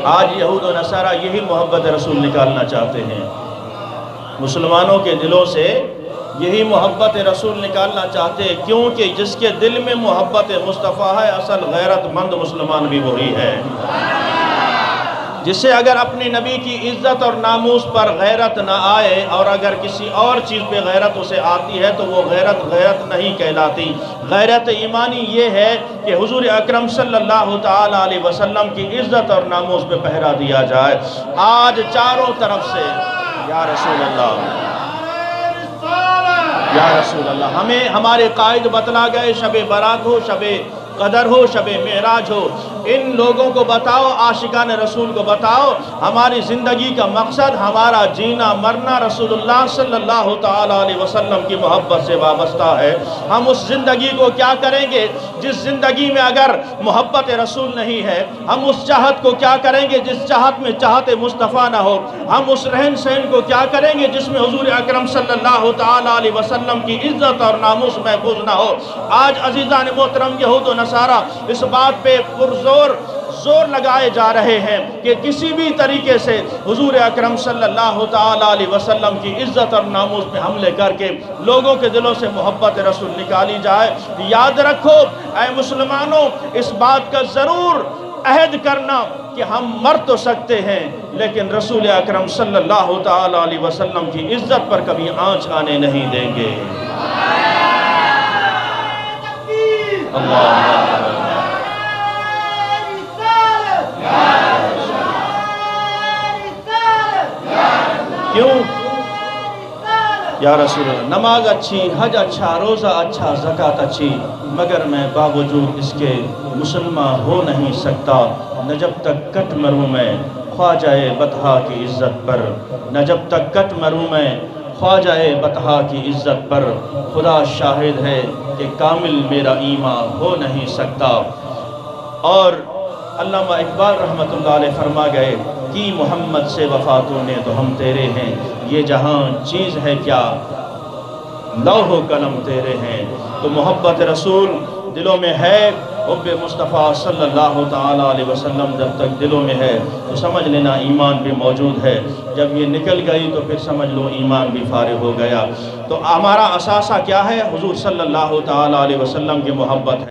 آج یہود و نصارہ یہی محبت رسول نکالنا چاہتے ہیں، مسلمانوں کے دلوں سے یہی محبت رسول نکالنا چاہتے ہیں، کیونکہ جس کے دل میں محبت مصطفیٰ ہے اصل غیرت مند مسلمان بھی وہی ہے، جسے اگر اپنے نبی کی عزت اور ناموس پر غیرت نہ آئے اور اگر کسی اور چیز پہ غیرت اسے آتی ہے تو وہ غیرت نہیں کہلاتی۔ غیرت ایمانی یہ ہے کہ حضور اکرم صلی اللہ تعالیٰ علیہ وسلم کی عزت اور ناموس پہ پہرا دیا جائے۔ آج چاروں طرف سے یا رسول اللہ، یا رسول اللہ، ہمیں ہمارے قائد بتلا گئے، شب برات ہو، شب قدر ہو، شب معراج ہو، ان لوگوں کو بتاؤ، عاشقان رسول کو بتاؤ، ہماری زندگی کا مقصد، ہمارا جینا مرنا رسول اللہ صلی اللہ تعالیٰ علیہ وسلم کی محبت سے وابستہ ہے۔ ہم اس زندگی کو کیا کریں گے جس زندگی میں اگر محبت رسول نہیں ہے؟ ہم اس چاہت کو کیا کریں گے جس چاہت میں چاہت مصطفیٰ نہ ہو؟ ہم اس رہن سہن کو کیا کریں گے جس میں حضور اکرم صلی اللہ تعالیٰ علیہ وسلم کی عزت اور ناموس محفوظ نہ ہو؟ آج عزیزان محترم، یہود و نصارہ اس بات پہ زور لگائے جا رہے ہیں کہ کسی بھی طریقے سے حضور اکرم صلی اللہ تعالیٰ علیہ وسلم کی عزت اور ناموس پہ حملے کر کے لوگوں کے دلوں سے محبت رسول نکالی جائے۔ یاد رکھو اے مسلمانوں، اس بات کا ضرور عہد کرنا کہ ہم مر تو سکتے ہیں لیکن رسول اکرم صلی اللہ تعالیٰ علیہ وسلم کی عزت پر کبھی آنچ آنے نہیں دیں گے۔ اللہ کیوں یا رسول اللہ؟ نماز اچھی، حج اچھا، روزہ اچھا، زکوٰۃ اچھی، مگر میں باوجود اس کے مسلمان ہو نہیں سکتا نہ جب تک کٹ مروں میں خواجہ بطحہ کی عزت پر، نہ جب تک کٹ مروں میں خواجہ بطحہ کی عزت پر۔ خدا شاہد ہے کہ کامل میرا ایمان ہو نہیں سکتا۔ اور علامہ اقبال رحمۃ اللہ علیہ فرما گئے کہ محمد سے وفاتوں نے تو ہم تیرے ہیں، یہ جہاں چیز ہے کیا لوح و قلم تیرے ہیں۔ تو محبت رسول دلوں میں ہے، حب مصطفیٰ صلی اللہ تعالیٰ علیہ وسلم جب تک دلوں میں ہے تو سمجھ لینا ایمان بھی موجود ہے، جب یہ نکل گئی تو پھر سمجھ لو ایمان بھی فارغ ہو گیا۔ تو ہمارا اثاثہ کیا ہے؟ حضور صلی اللہ تعالیٰ علیہ وسلم کی محبت ہے۔